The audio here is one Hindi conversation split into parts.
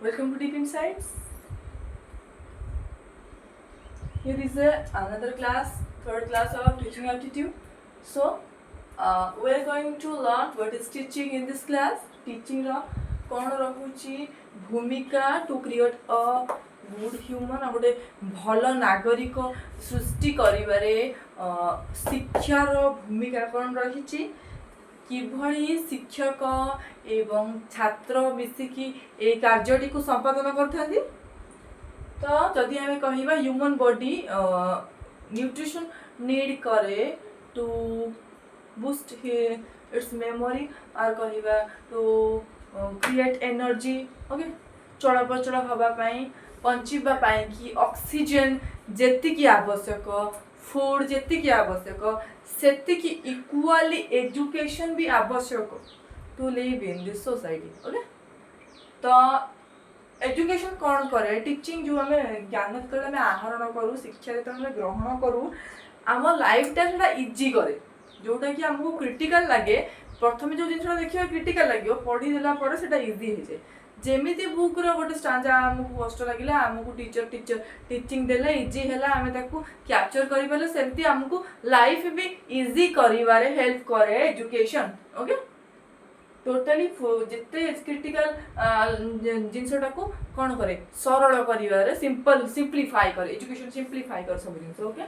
Welcome to Deep Insights. Here is another class, third class of teaching aptitude. So, we are going to learn what is teaching in this class. Teaching ର କ'ଣ ରହୁଛି ଭୂମିକା to create a good human ଆଉ ଗୋଟେ ଭଲ ନାଗରିକ ସୃଷ୍ଟି କରିବାରେ ଶିକ୍ଷାର ଭୂମିକା କ'ଣ ରହିଛି, କିଭଳି ଶିକ୍ଷକ ଏବଂ ଛାତ୍ର ମିଶିକି এই କାର୍ଯ୍ୟଟିକୁ ସମ୍ପାଦନ କରିଥାନ୍ତି। तो जदि आम कह ह्यूमन बॉडी न्यूट्रिशन नीड करे टू बूस्ट इट्स मेमोरी और कह टू क्रिएट एनर्जी ओके चलप्रचल हाँपाई बचाई कि ऑक्सीजन जेतिकी आवश्यक फूड जेतिकी आवश्यक सेतिकी इक्वाली एजुकेशन भी आवश्यक to live in this society okay. तो एजुकेशन कौन करे टीचिंग जो आम ज्ञान जो आहरण करूँ शिक्षा जो ग्रहण करूँ आम लाइफटा से इजी करे जोटा कि आमको क्रिटिकल लगे प्रथम जो जिन देखिए क्रिटिकल लगे पढ़ीदेला से इजी हो जाए जमी बुक रोटे स्टांजा आमको कष्ट लगे आमको टीचर टीचिंग देले इजी है आम कैप्चर कर सेमती आमको लाइफ भी इजी कर हेल्प करे एजुकेशन ओके। टोटाली जिते क्रिटिकल जिनटा को कौन करे सरल कर सिंप्लीफाई करे एजुकेशन सिंप्लीफाई कर सब जिन ओके।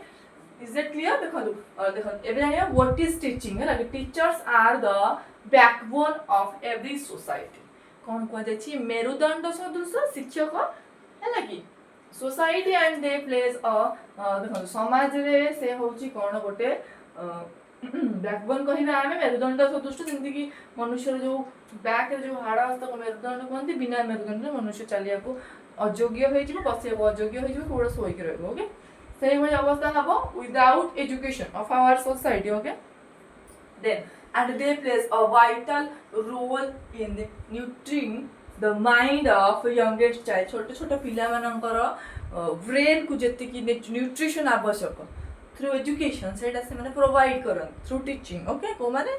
Is it clear? देखो एबे जानिया व्हाट इज टीचिंग है like teachers are the backbone of every society कौन कह जाछि मेरुदंड सदृश शिक्षक है कि society and they plays a देखो समाज रे से होछि कौन गोटे बैकबोन कहिबा आमे मेरुदंड सदृश जमिति मनुष्य जो बैक जो हाड़ हस्त मेरुदंड कहते बिना मेरुदंड मनुष्य चलिया को अयोग्य हो बसिया अयोग्य हो कौड़ शोक रहा ओके से भाई अवस्था हम without education of our society okay. Then and they plays a vital role in nurturing the mind of youngest child छोटे छोटे पिला मानकर ब्रेन को जेतिकी न्यूट्रिशन आवश्यक थ्रू एजुकेशन से मैंने प्रोवाइड कर थ्रू टीचिंग ओके को माने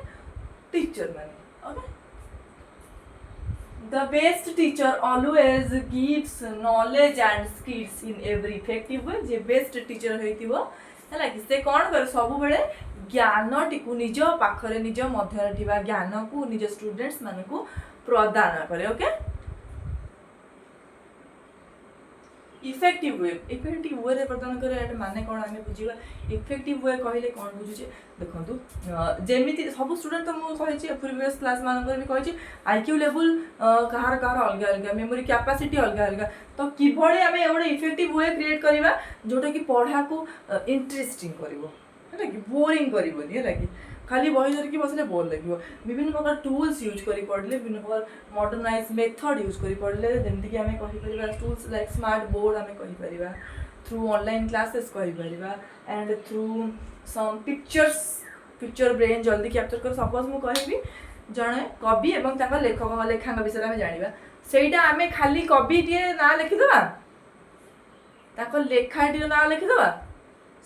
टीचर माने okay. The best teacher always gives knowledge and skills in every effective way जे बेस्ट टीचर होइतिबो हैला कि से कोन कर सब बेले ज्ञान टिकु निज पाखरे निज मध्य थिबा ज्ञान को निज स्टूडेंट्स माने को प्रदान करे ओके। इफेक्टिव वे रे प्रदान करे माने कौन आम बुझा इफेक्टिव वे कहले कौन बुझुचे देखो जमी सब स्टूडेंट तो मुझे प्रीवियस क्लास मान भी कही आईक्यू लेवल कहार कहार अलग अलग मेमोरी कैपेसिटी अलग अलग तो किभଳି आम गोटे इफेक्टिव वे क्रिएट करवा जोटा कि पढ़ा को इंटरेस्टिंग कर बोरिंग कर खाली बही धरिकी बसले बोर लगे विभिन्न प्रकार टूल्स यूज कर पढ़ले विभिन्न प्रकार मॉडर्नाइज मेथड यूज कर पढ़ले जमीक आम कहीपर टूल्स लाइक स्मार्ट बोर्ड आम कहीपर थ्रू ऑनलाइन क्लासेस कहीपर and through some picture brain जल्दी कैप्चर कर सपोज मु कहि जड़े कवि एवं लेखक लेखांग विषय आम जाना सेटा आम खाली कवि टे ना लिखिदेवा लेखाटी ना लिखिदेवा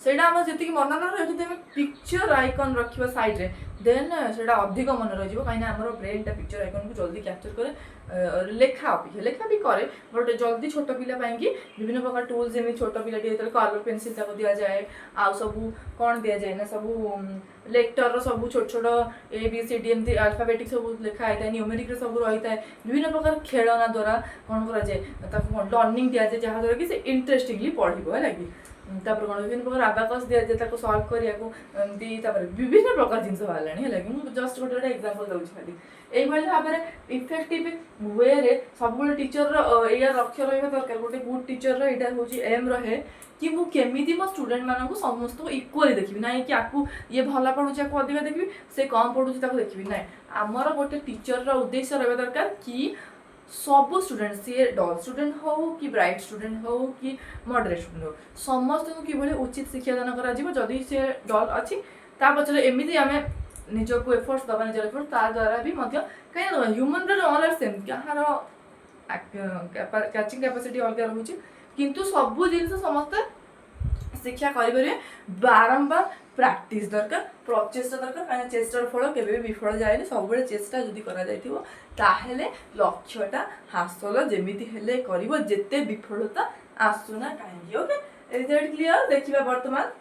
से जी मन रही पिक्चर आइकन रखा साइड रे देन से अधिक मन रही कहीं आम ब्रेन टा पिक्चर आइकन को जल्दी कैप्चर करे लेखा अपेक्षा लेखा भी करे बट जल्दी छोट पिला विभिन्न प्रकार टूल्स जमी छोट पिला कलर पेनसिल तक दि जाए आउ सब कौन दि जाए ना सब लेक्टर सब छोट छोट ए बी सी डी एमती अल्फाबेटिक सब लिखाई था न्यूमेरिक सब रही है विभिन्न प्रकार खेलना द्वारा कौन कर लर्निंग दि जाए जहाँद्वारा कि इंटरेस्टिंगली पढ़ो है लगे तापर कौन विभिन्न प्रकार आबाकस दि जाए सल्व करने विभिन्न प्रकार जिन बाहर है मुझे जस्ट गोटे गोटे एग्जांपल दूसरी खाली यही भाव में इफेक्टिव वे रे सब टीचर या लक्ष्य रहा दरकार गोटे गुड टीचर यहाँ हूँ एम रहे कि मुझे मो स्टूडेंट मानक समस्त को इक्वाली देखी ना कि आपको ये भल पढ़ुचे आपको अधिक देखी से कम पढ़ुचे देखी ना आमर गोटे टीचर उद्देश्य रहा दरकार कि सब स्टूडेंट सी डल स्टूडेंट हो कि ब्राइट स्टूडेंट हो कि मॉडरेट स्टूडेंट हो समस्त को किभଳି उचित शिक्षादान करी सी डल अच्छी पचर एमती आम निज को एफर्ट्स दबा निज एफर्ट्स ता द्वारा भी कहीं ह्यूमन ऑल आर सेम कहार कैचिंग कैपेसिटी अलग रोचे किंतु सब जिन समस्ते शिक्षा करें बारंबार प्रैक्टिस दरकार प्रचेष्टा दरकार कहीं चेष्टार फल के विफल जाए सब चेष्टा जदि कर लक्ष्यटा हासिल जमी करते विफलता आसुना कहीं ओके क्लियर देखा बर्तमान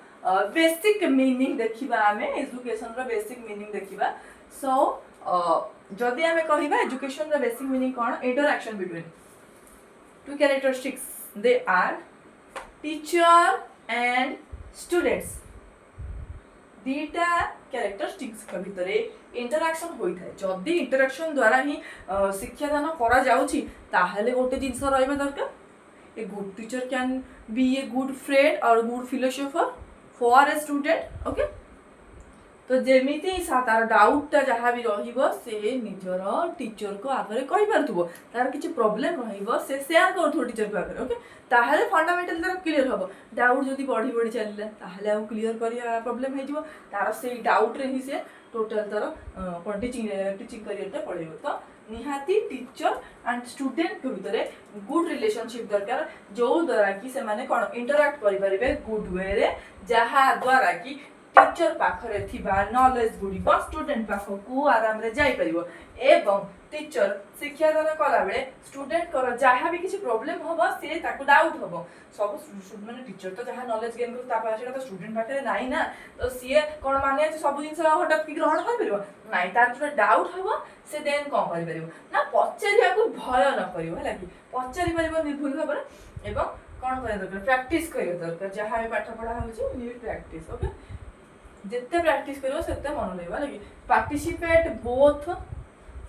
बेसिक मीनिंग देखा आम एजुकेशन बेसिक मीनिंग देखा सो जदि आम कह एजुकेशन बेसिक मीनिंग कौन interaction between two characteristics they are teacher and students दीटा कैरेक्टरिस्टिक्स भितर इंटरैक्शन होता है जदि इंटरैक्शन द्वारा ही शिक्षादान करा जाउछि ताहले गोटे जिनस रहिबा दरकार a good teacher can be a good friend और good philosopher for a student okay तो जमीती तार डाउटा जहाँ भी रे निजर टीचर को आगे कही पार्थुव तार किसी प्रोब्लेम रे सेयार करूँ टीचर को आगे ओके ताहले फंडामेंटल तार क्लीयर हम डाउट जब बढ़ी बढ़ी चलला ताहले आउ क्लीयर कर प्रोब्लेम हो तार से डाउट रे ही से टोटल तार कौन टीचिंग करियर पड़ेगा तो निहाती टीचर एंड स्टूडेंट के भितर गुड रिलेशनशिप दरकार जो द्वारा कि से माने कौन इंटरैक्ट करें गुड वे रे जहाँ द्वारा कि टीचर पाखरे थिबा नॉलेज गुड़िक स्टूडेंट पाखक आराम रे जाई परिबो एवं टीचर शिक्षा दान कला बेले स्टूडेंट कर जहाँ भी किसी प्रॉब्लम हम से डाउट हम सब माने टीचर तो जहाँ नॉलेज गेन कर तो स्टूडेंट पाखे नाई ना तो सी कौन माने सब जिन हठात कि ग्रहण कर नाई तार जो डाउट हम से देन कौन कर ना पचारिया को भय न कर पचारि पार निर्भुल भाव एवं कौन कर दरकार प्रैक्टिस कर दरकार जहाँ भी पाठ पढ़ा हो प्रैक्टिस ओके जिते प्रैक्टिस करो सेते मन लगे लगे participate both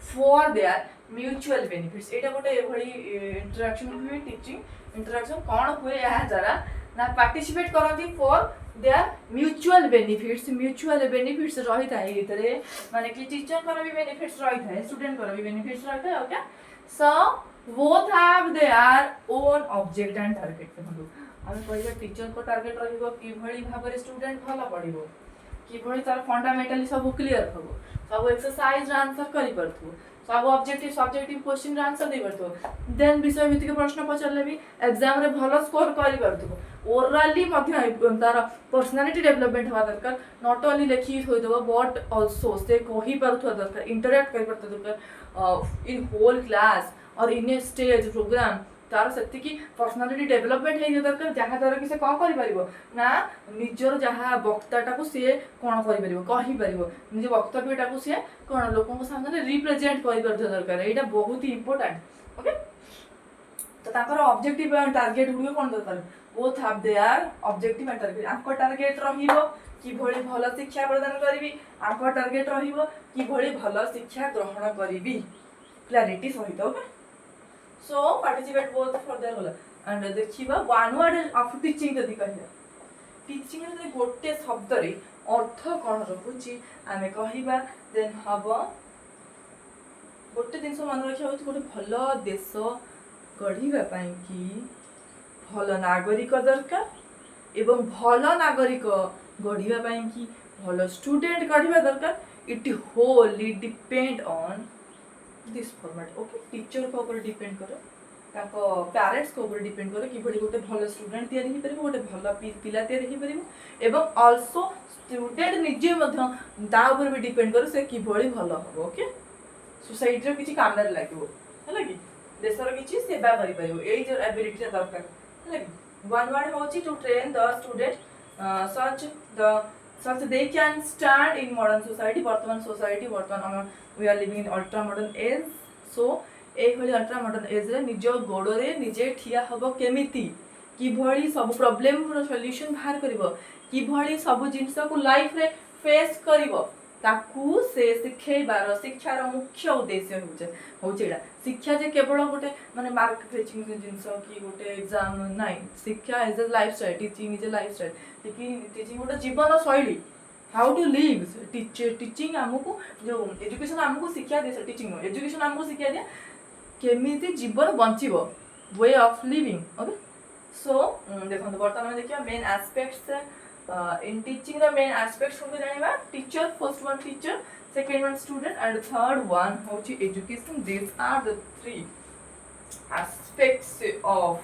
for their mutual benefits एटा गोटे एभली इंटरैक्शन हुए टीचिंग इंटरैक्शन कौन हुए या द्वारा ना पार्टिसिपेट करती फॉर देयर म्यूचुअल बेनिफिट्स रही थाए इतरे माने कि टीचर कर भी बेनिफिट्स रही थाए स्टूडेंट कर भी बेनिफिट्स रही थाए okay so both have their own object and target देखो हम कहबा टीचर को टारगेट रहिबो कि भली भाबरे स्टूडेंट भलो पढिबो कि तार फंडामेंटली सब क्लीयर हम सब एक्सरसाइज आंसर कर सब ऑब्जेक्टिव सब्जेक्टिव क्वेश्चन आंसर दे पार्थो देन विषय भित्तिक प्रश्न पचारे भी एग्जाम रे भलो स्कोर कर पार्थो ओराली तार पर्सनालिटी डेवलपमेंट हवा दरकार not only लेखिक होइदबो but also say कहि पार्थो दरकार इंटरैक्ट कर पार्थो दरकार इन होल क्लास और इन ए स्टेज प्रोग्राम तार से पर्सनालिटी डेवलपमेंट है दरकार जहाँ द्वारा कि से कौन कर ना निजर जहाँ वक्ताटा को सी कौन कर निज वक्तव्यटा को सी कौन लोक सामने रिप्रेजेंट कर दरकार यहाँ बहुत ही इंपोर्टेंट ओके तो ऑब्जेक्टिव एंड टारगेट गुड़ कौन दरकार both have their objective and target आंको टारगेट रहिबो कि भली भल शिक्षा प्रदान करी आंको टारगेट रहिबो कि भली भल शिक्षा ग्रहण करी क्लैरिटी सहित okay so participate both for their होला एंड देखिबा वन वर्ड ऑफ टीचिंग जदी कहया टीचिंग रे गोटे शब्द रे अर्थ कोन रहुची आमे कहिबा देन हबो गोटे जिंस मन रखिया होची गोटे भलो देश गढ़िबा पई कि भलो नागरिक दरकार एवं भलो नागरिक गढ़िबा पई कि भलो स्टूडेंट गढ़िबा दरकार it Holi depend on this format okay teacher को ऊपर डिपेंड करे ताको पेरेंट्स को ऊपर डिपेंड करे कि बड़ी गोटे भलो स्टूडेंट तैयारी ही परिबो गोटे भलो पिला तैयारी ही परिबो एवं आल्सो स्टूडेंट निजे मध्य ता ऊपर भी डिपेंड करे से कि बड़ी भलो हो ओके सोसाइटी रो किछि काम रे लागिवो हला कि देशर किछि सेवा करि परिबो एई जो एबिलिटी दरकार हला कि वन वर्ड होची to train the student such they can stand in modern society वर्तमान सोसाइटी वर्तमान we are living in ultra modern age so ए भली अल्ट्रा मॉडर्न एज रे निज गोड़ रे निजे ठिया हबो केमिति कि भली सब प्रॉब्लम रो सॉल्यूशन बाहर करबो कि भली सब जिंस को लाइफ रे फेस करबो ताकू से शिखेबार शिक्षार मुख्य उद्देश्य होचेडा शिक्षा जे केवल गोटे माने मार्क टीचिंग जिंस कि गोटे एग्जाम नाही शिक्षा is a life style teaching is a life style teaching गोटे जीवन शैली हाउ टू लिव टीचिंग हमको जो एजुकेशन हमको शिक्षा दे टीचिंग एजुकेशन हमको शिक्षा दे केमिति जीवन बंचिबो way of living okay so देखो बर्तमान देखिए main aspects in teaching the main aspects from the janiba teacher first one teacher second one student and third one hochi education these are the three aspects of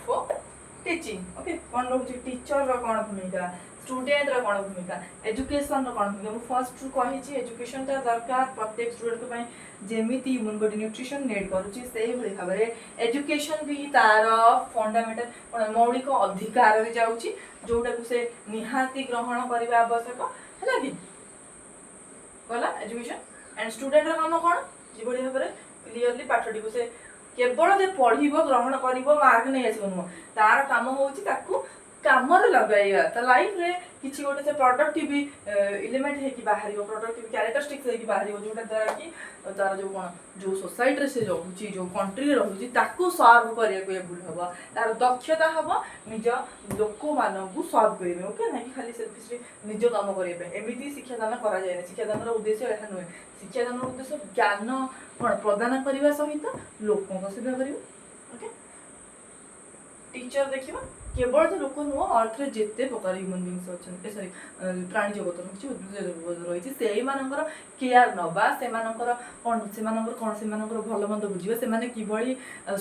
teaching okay कौन रोचे टीचर रो कौन भूमिका स्टूडेंट रो कौन भूमिका एजुकेशन रो कौन भूमिका मु फर्स्ट रु कहि छी एजुकेशन ता दरकार प्रत्येक स्टूडेंट को पई जेमिति ह्यूमन बॉडी न्यूट्रिशन नीड करूची सेही भली भाबरे एजुकेशन भी तार फंडामेंटल कोन मौलिक अधिकार रे जाउची जोटा को से निहाती ग्रहण करबा आवश्यक हैला कि गला एजुकेशन एंड स्टूडेंट रो काम कोन जे भली भाबरे क्लियरली पाठटी को से केवल जे पढ़िबो ग्रहण करिवो मार्क नै आसीबो नु तार काम होउची ताकू काम रे लगाइया त लाइफ रे किछि गोटे से प्रोडक्टिव एलिमेंट है कि बाहरियो प्रोडक्टिव कैरेक्टरिस्टिक्स है कि बाहरियो जोटा द्वारा कि तार जो कोन जो सोसाइटी रे से रहउची जो कंट्री रे रहउची ताकू सर्व करिया को एबुल हबो तार दक्षता हबो निज लोक मानकू सर्व करिवे ओके नै खाली सेल्फिशली निज काम करिया पे एमिति शिक्षा दान करा जाय नै शिक्षा दान रो उद्देश्य एहा नै शिक्षा दान रो उद्देश्य ज्ञान कोन प्रदान करिवा सहित लोकों को सेवा करियो ओके टीचर देखिबा केवल तो लोक नुह अर्थ रे जेते प्रकार ह्यूमन बीइंग्स अछन सॉरी प्राणी जगत रहिछि उद्भिद जगत रहिछि सेही मानकर केयर नबा से मानकर कोन से मानकर भलो मंद बुझिबा से माने किभଳି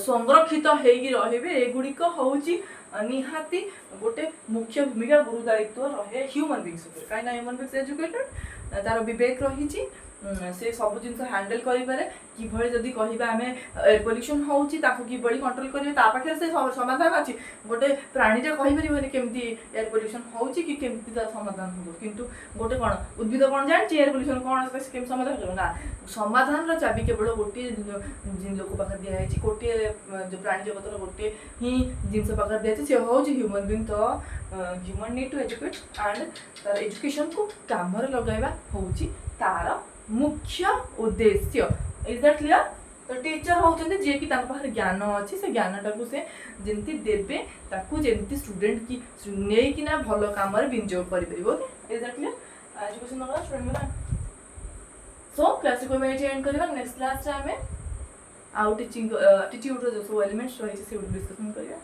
संरक्षित हेगी रहिबे एगुडी को होउछि निहाती गोटे मुख्य भूमिका गुरुदायित्व रहे ह्यूमन बीइंग्स ऊपर काइना ह्यूमन बीइंग्स एजुकेटेड तार विवेक रहिछि से सब जिन हैंडल करि पारे किभଳି जदी कहिबा हमें एयर पोल्यूशन होउची ताकू किभଳି कंट्रोल करिवे ता पाखे से समाधान अछि गोटे प्राणी जे कहि परिबनि केमती एयर पोल्यूशन होउची कि केमती ता समाधान हो किंतु गोटे कोन उद्भिद कोन जानि एयर पोल्यूशन कोन केम समाधान हो ना समाधान रो चाबी केवल गोटे जिन लोक पाखे दिया है गोटे जो प्राणी जगत रो गोटे ही जिनस पाखे दिया है से होउची ह्यूमन बीइंग तो human need to educate and तार एजुकेशन को काम रे लगाइबा होउची तार मुख्य उद्देश्य इज दैट क्लियर तो टीचर होचंदी जे कि तांको पाखरे ज्ञान अछि से ज्ञानटा को से जेंति देबे ताकू जेंति स्टूडेंट की नै कि ना भलो काम रे विनियोग करि परिबो okay is that clear education नगला स्टूडेंट में सो क्लास को में एंड करबा नेक्स्ट क्लास रे हमें आउ टीचिंग टीचिंग रो जो एलिमेंट्स रही से डिस्कशन करिया